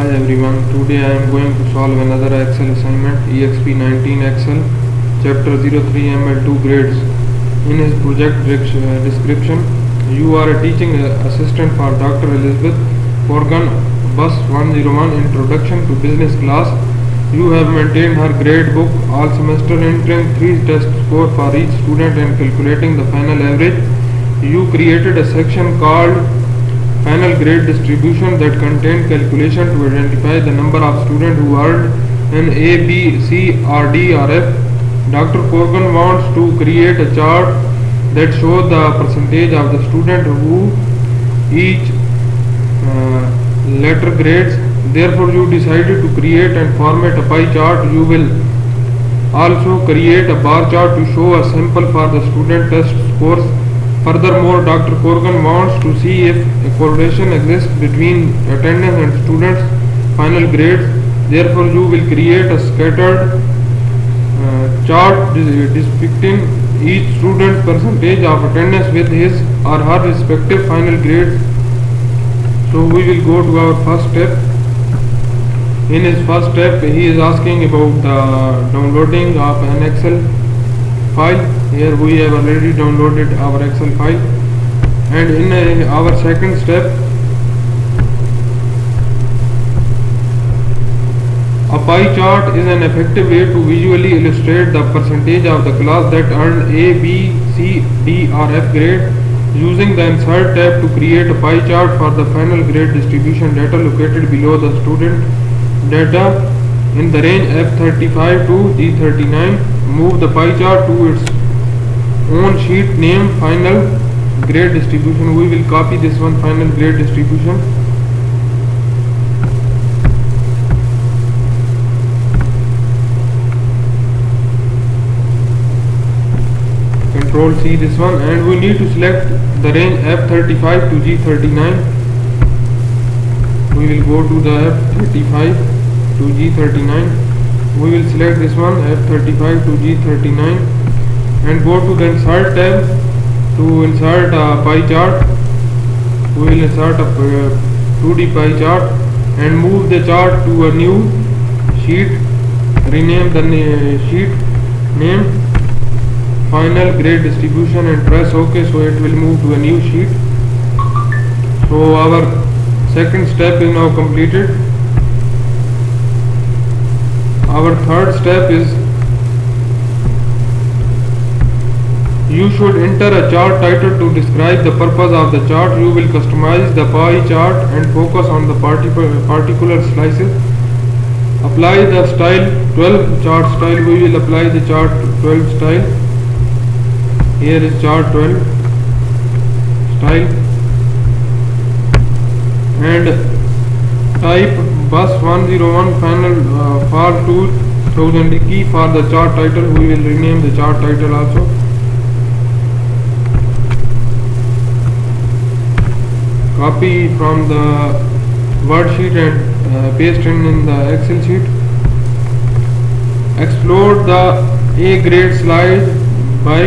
Hi everyone, today I am going to solve another Excel assignment EXP19 Excel Chapter 03 ML2 grades. In his project description, you are a teaching assistant for Dr. Elizabeth Corgan, Bus 101 Introduction to Business Class. You have maintained her grade book all semester, entering 3 test score for each student and calculating the final average. You created a section called Final grade distribution that contained calculation to identify the number of students who earned an A, B, C, or D or F. Dr. Corgan wants to create a chart that shows the percentage of the students who each letter grades. Therefore, you decided to create and format a pie chart. You will also create a bar chart to show a sample for the student test scores. Furthermore, Dr. Corgan wants to see if a correlation exists between attendance and students' final grades. Therefore, you will create a scattered chart depicting each student's percentage of attendance with his or her respective final grades. So we will go to our first step. In his first step, he is asking about the downloading of an Excel file. Here we have already downloaded our Excel file, and in our second step, a pie chart is an effective way to visually illustrate the percentage of the class that earned A, B, C, D or F grade. Using the Insert tab to create a pie chart for the final grade distribution data located below the student data in the range F35 to G39. Move the pie chart to its own sheet name final grade distribution. We will copy this one, final grade distribution. Control C this one, and we need to select the range F35 to G39. We will go to the F35 to G39. We will select this one, F35 to G39, and go to the Insert tab to insert a pie chart. We will insert a 2D pie chart and move the chart to a new sheet. Rename the sheet name final grade distribution and press OK, so it will move to a new sheet. So our second step is now completed. Our third step is you should enter a chart title to describe the purpose of the chart. You will customize the pie chart and focus on the particular slices. Apply the style 12 chart style. We will apply the chart 12 style. Here is chart 12 style, and type Bus 101 final fall 2000 key for the chart title. We will rename the chart title also. Copy from the worksheet and paste in the Excel sheet. Explode the A grade slide by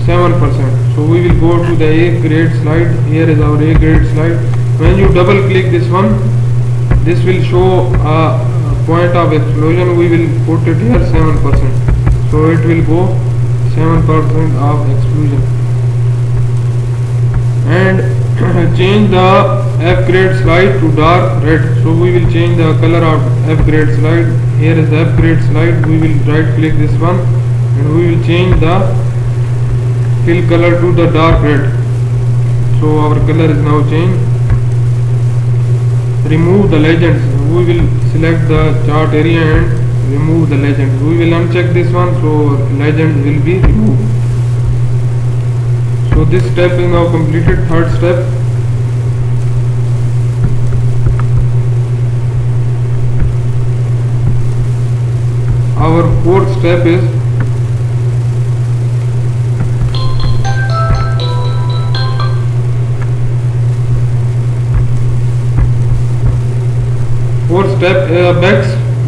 7%. So we will go to the A grade slide. Here is our A grade slide. When you double click this one, this will show a point of explosion. We will put it here 7%. So it will go 7% of explosion. And change the F grade slide to dark red. So we will change the color of F grade slide. Here is the F grade slide. We will right click this one and we will change the fill color to the dark red. So our color is now changed. Remove the legends. We will select the chart area and remove the legends. We will uncheck this one, so legends will be removed. So this step is now completed. Third step. Our fourth step is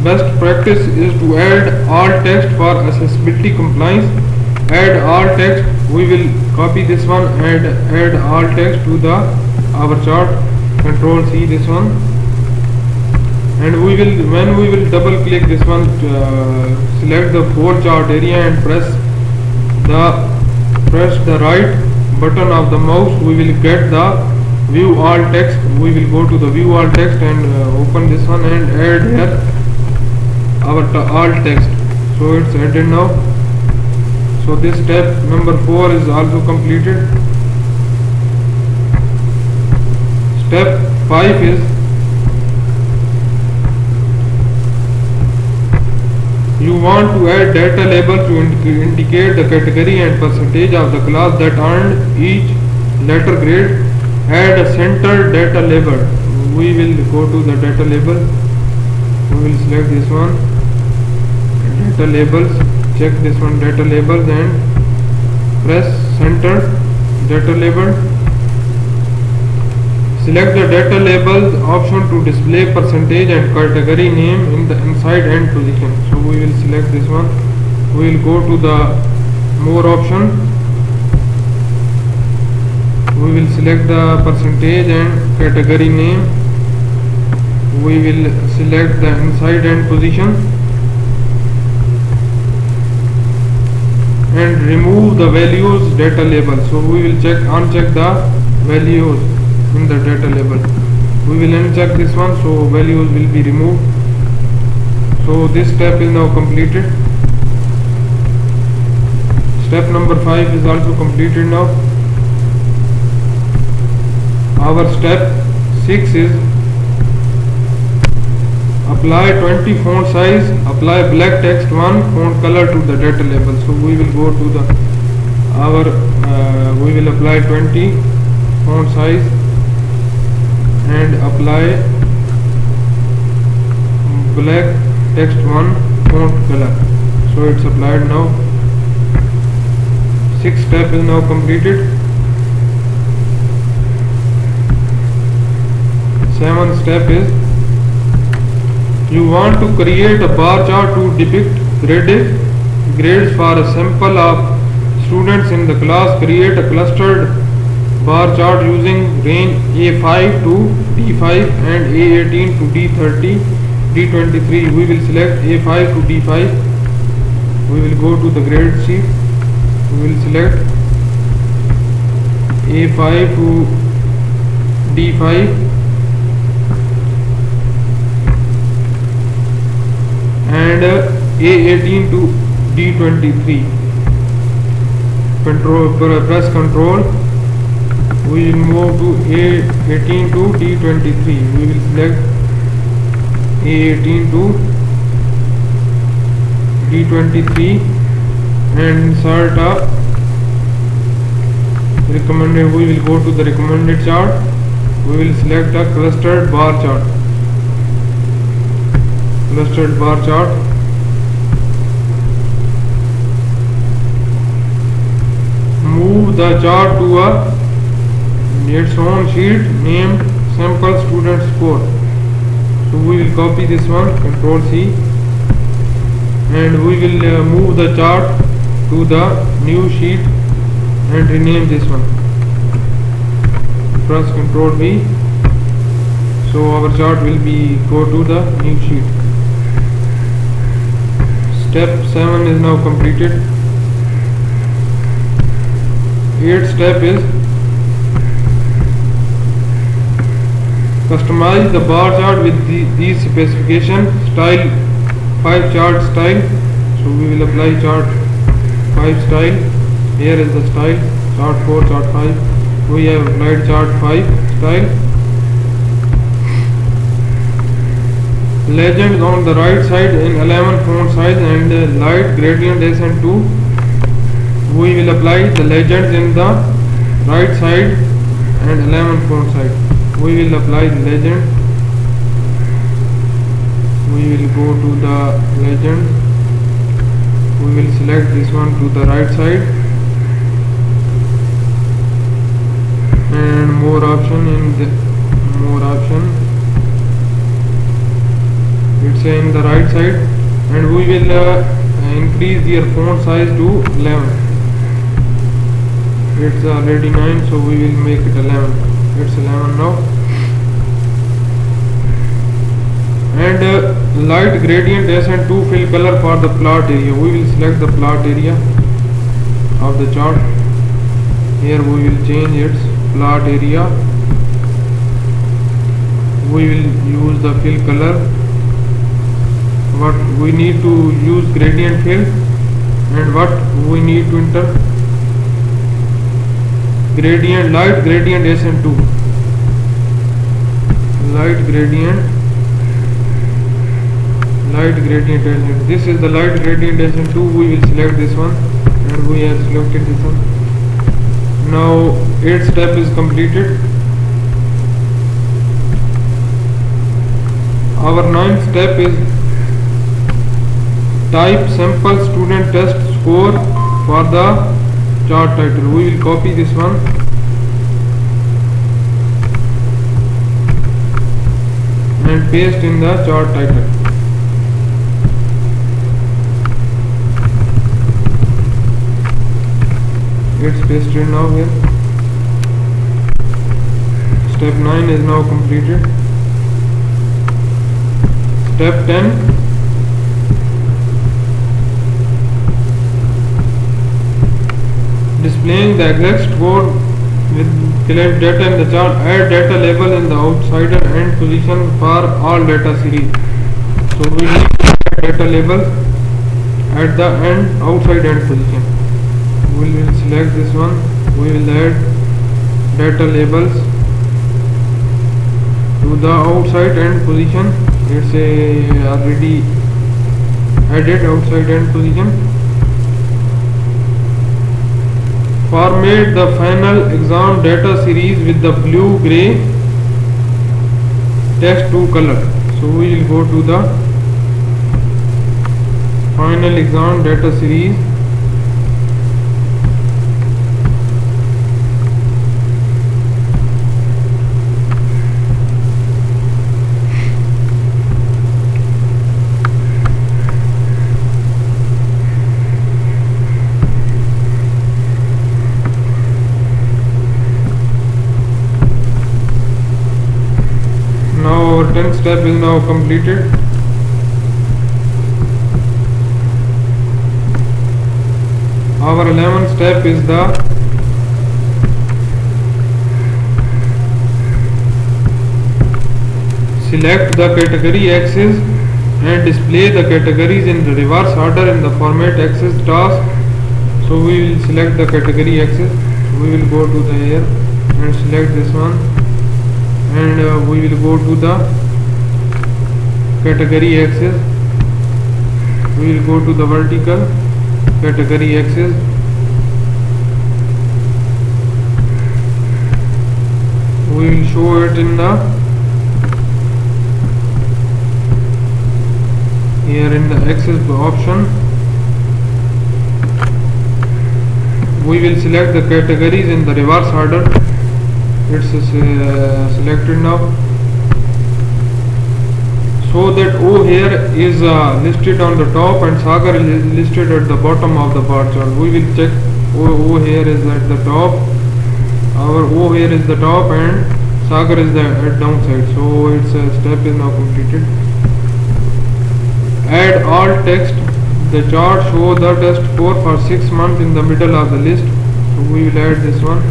best practice is to add alt text for accessibility compliance. Add alt text. We will copy this one and add alt text to our chart. Control C this one. and when we will double click this one, select the whole chart area and press the right button of the mouse, we will get the view all text. We will go to the view all text and open this one and add here our all text. So it's added now. So this step number 4 is also completed. Step 5 is you want to add data label to indicate the category and percentage of the class that earned each letter grade. Add a center data label. We will go to the data label. We will select this one, data labels, check this one, data labels, and press center data label. Select the data labels option to display percentage and category name in the inside and position. So we will select this one. We will go to the more option. We will select the percentage and category name. We will select the inside and position and remove the values data label. So we will uncheck the values in the data label. We will uncheck this one, so values will be removed. So this step is now completed. Step number 5 is also completed now. Our step 6 is apply 20 font size, apply black text 1 font color to the data label. So we will go to the we will apply 20 font size and apply black text 1 font color. So it's applied now. 6th step is now completed. 7th step is you want to create a bar chart to depict grades for a sample of students in the class. Create a clustered bar chart using range A5 to D5 and A18 to D30, D23. We will select A5 to D5. We will go to the grade sheet. We will select A5 to D5 and A18 to D23. Press control. We will move to A18 to D23. We will select A18 to D23 and insert a recommended. We will go to the recommended chart. We will select a clustered bar chart. Clustered bar chart. Move the chart to its own sheet named sample student score. So we will copy this one, Ctrl C, and we will move the chart to the new sheet and rename this one. Press Ctrl V. So our chart will be go to the new sheet. Step 7 is now completed. 8th step is customize the bar chart with these specification. Style 5 chart style. So we will apply chart 5 style. Here is the style, chart 4, chart 5. We have applied chart 5 style. Legends on the right side in 11 font size and light gradient descent 2. We will apply the legends in the right side and 11 font size. We will apply the legend. We will go to the legend. We will select this one to the right side and more option. In the more option, it's in the right side, and we will increase their font size to 11. It's already 9, so we will make it 11. It's 11 now. and light gradient SN2 fill color for the plot area. We will select the plot area of the chart. Here we will change its plot area. We will use the fill color. What we need to use gradient fill, and what we need to enter gradient, light gradient SN2, light gradient SN2. This is the light gradient SN2. We will select this one, and we have selected this one. Now 8th step is completed. Our 9th step is type sample student test score for the chart title. We will copy this one and paste in the chart title. It's pasted now here. Step 9 is now completed. Step 10, displaying the exact score with collect data in the chart. Add data label in the outsider end position for all data series. So we need to add data label at the outside end position. We will select this one. We will add data labels to the outside end position. It's already added outside end position. Format the final exam data series with the blue gray text to color. So we will go to the final exam data series. Our 10th step is now completed. Our 11th step is the select the category axis and display the categories in the reverse order in the format axis task. So we will select the category axis. We will go to the here and select this one, and we will go to the category axis. We will go to the vertical category axis. We will show it in the here in the axis option. We will select the categories in the reverse order. It's selected now, so that O here is listed on the top and Sagar is listed at the bottom of the bar chart. We will check O here is at the top. Our O here is the top and Sagar is the at downside. So its step is now completed. Add all text. The chart show the test score for 6 months in the middle of the list. So we will add this one.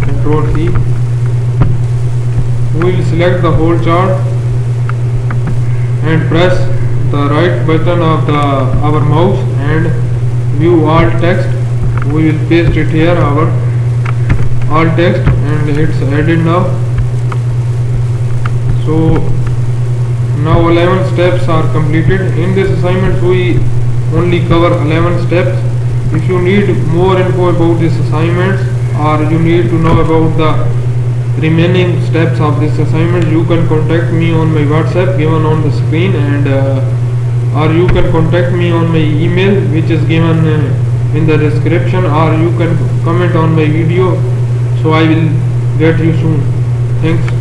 Control C. We will select the whole chart and press the right button of our mouse and view all text. We will paste it here, our all text, and it's added now. So now 11 steps are completed. In this assignment we only cover 11 steps. If you need more info about this assignment, or you need to know about the remaining steps of this assignment, you can contact me on my WhatsApp given on the screen, and or you can contact me on my email which is given in the description, or you can comment on my video. So I will get you soon. Thanks.